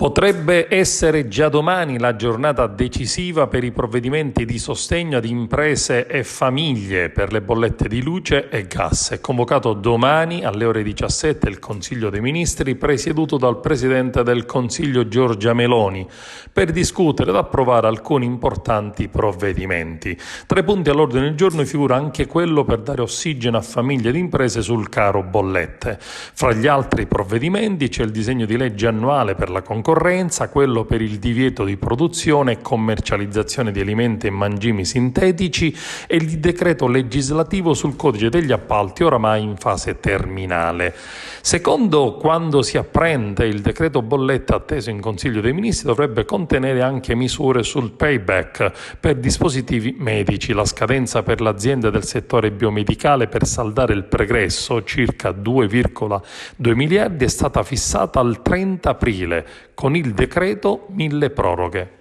Potrebbe essere già domani la giornata decisiva per i provvedimenti di sostegno ad imprese e famiglie per le bollette di luce e gas. È convocato domani alle ore 17 il Consiglio dei Ministri presieduto dal Presidente del Consiglio Giorgia Meloni per discutere ed approvare alcuni importanti provvedimenti. Tra i punti all'ordine del giorno figura anche quello per dare ossigeno a famiglie ed imprese sul caro bollette. Fra gli altri provvedimenti c'è il disegno di legge annuale per la concorrenza, quello per il divieto di produzione e commercializzazione di alimenti e mangimi sintetici e il decreto legislativo sul codice degli appalti oramai in fase terminale. Secondo quando si apprende, il decreto bolletta atteso in Consiglio dei Ministri dovrebbe contenere anche misure sul payback per dispositivi medici. La scadenza per le aziende del settore biomedicale per saldare il pregresso, circa 2,2 miliardi, è stata fissata al 30 aprile con il decreto milleproroghe.